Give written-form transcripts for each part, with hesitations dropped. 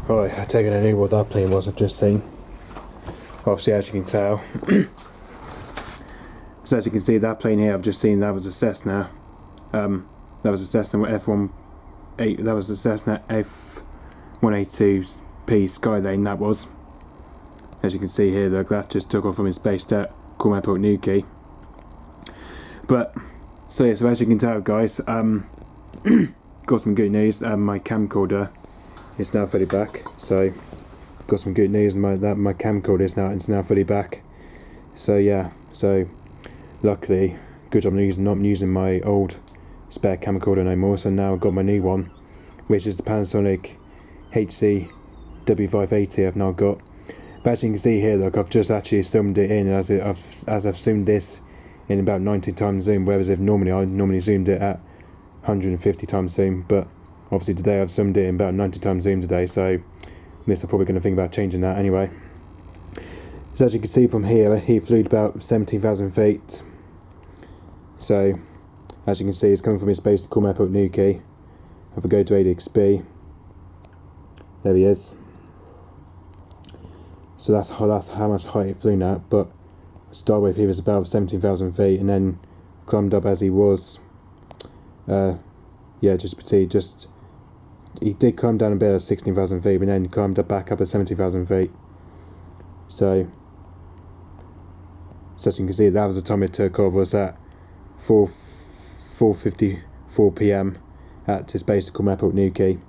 Right, I take it I knew what that plane was I've just seen. Obviously, as you can tell. So as you can see, that plane here I've just seen, that was a Cessna. That was a Cessna F.182. That was a Cessna F.182-P Skylane. That was. As you can see here, look, that just took off from its base at Cornwall Airport, Newquay. But so yeah, so as you can tell, guys, got some good news. My camcorder is now fully back. So got some good news. My camcorder is now fully back. So yeah, so luckily, good job not using my old spare camcorder no more. So now I've got my new one, which is the Panasonic G-BUVO I've now got. But as you can see here, look, I've just actually zoomed it in as I've zoomed this in about 90 times zoom, whereas if I normally zoomed it at 150 times zoom, but obviously today I've zoomed it in about 90 times zoom today, so I'm probably going to think about changing that anyway. So as you can see from here, he flew about 17,000 feet. So as you can see, it's coming from his base to Cornwall Airport, Newquay. If I go to ADXB, there he is. So that's how much height it flew at, but start with he was about 17,000 feet and then climbed up as he was. Yeah, he did climb down a bit at 16,000 feet, but then climbed back up at 70,000 feet. So as you can see, that was the time it took off, was at 4:54 PM at his base at Cornwall Airport, Newquay.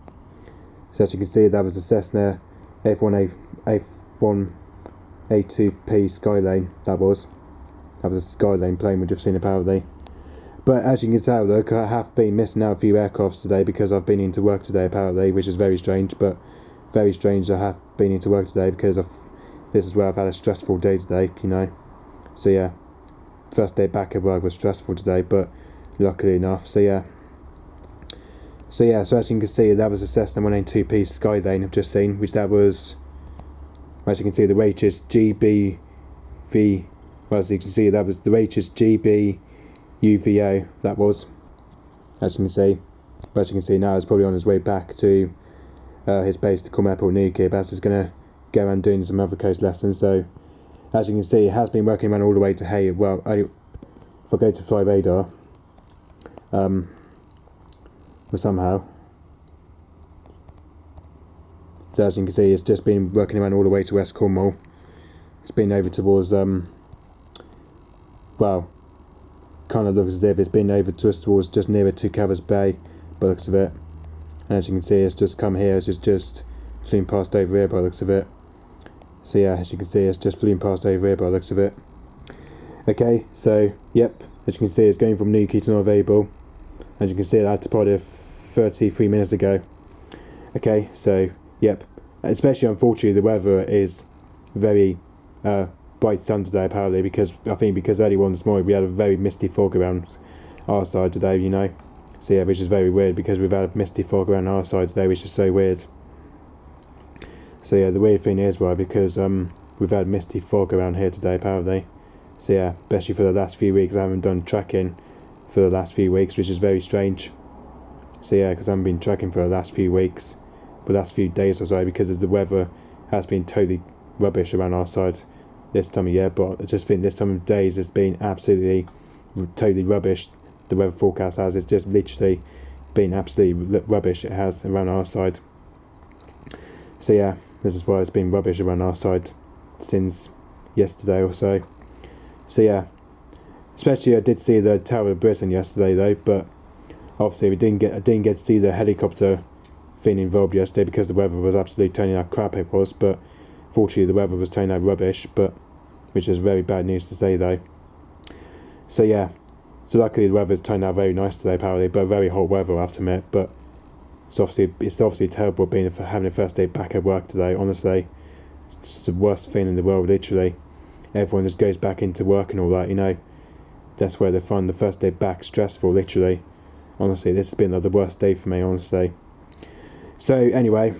So as you can see, that was a Cessna F.182-P Skylane. That was a Skylane plane which I've seen apparently. But as you can tell, look, I have been missing out a few aircrafts today because I've been into work today apparently, which is very strange. But very strange I have been into work today because this is where I've had a stressful day today, you know. So yeah, first day back at work was stressful today, but luckily enough. So yeah, so as you can see, that was a Cessna 182-P Skylane I've just seen, which that was, as you can see, the rate is G-BUVO. Well, as you can see, that was the rate is G-BUVO. That was, as you can see. But as you can see now, it's probably on his way back to his base to Cornwall Airport, Newquay. But he's going to go around doing some other coast lessons. So as you can see, it has been working around all the way to Hay. Well, if I go to fly radar, but somehow. So as you can see, it's just been working around all the way to West Cornwall. It's been over towards, well, kind of looks as if it's been over towards just nearer to Covers Bay, by the looks of it. And as you can see, it's just come here, it's just flew past over here by the looks of it. So yeah, as you can see, it's just flew past over here by the looks of it. Okay, so, yep, as you can see, it's going from Newquay to North Able. As you can see, that departed 33 minutes ago. Okay, so, yep. Especially, unfortunately, the weather is very bright sun today, apparently, because early on this morning we had a very misty fog around our side today, you know. So yeah, which is very weird because we've had a misty fog around our side today, which is so weird. So yeah, the weird thing is, well, because we've had misty fog around here today, apparently. So yeah, especially for the last few weeks, I haven't done tracking for the last few weeks, which is very strange. So yeah, because I haven't been tracking for the last few weeks, the last few days or so, because the weather has been totally rubbish around our side this time of year. But I just think this time of days has been absolutely, totally rubbish. The weather forecast has, it's just literally been absolutely rubbish. It has around our side. So yeah, this is why it's been rubbish around our side since yesterday or so. So yeah, especially I did see the Tower of Britain yesterday though, but obviously I didn't get to see the helicopter thing involved yesterday because the weather was absolutely turning out crap it was. But fortunately the weather was turning out rubbish, but which is very bad news to say though. So yeah, so luckily the weather's turned out very nice today apparently, but very hot weather I have to admit. But it's obviously terrible having the first day back at work today. Honestly, it's the worst thing in the world. Literally, everyone just goes back into work and all that. You know, that's where they find the first day back stressful. Literally, honestly, this has been like the worst day for me. Honestly. So anyway,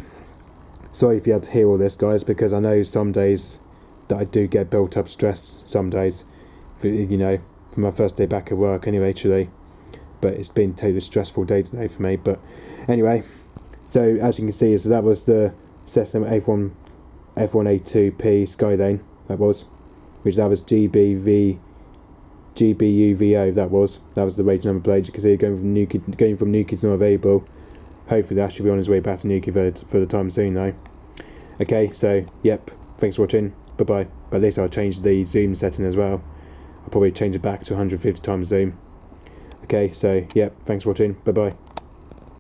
sorry if you had to hear all this, guys, because I know some days that I do get built up stress. Some days, you know, for my first day back at work. Anyway, actually. But it's been a totally stressful day today for me. But anyway, so as you can see, so that was the Cessna F.182-P Skylane, that was G-BUVO, that was the range number plate. You can see it going from Newquay to North Abel. Hopefully that should be on his way back to Newquay for the time soon though. Okay, so yep, thanks for watching, bye bye. But at least I'll change the zoom setting as well. I'll probably change it back to 150 times zoom. Okay, so yep, thanks for watching, bye bye.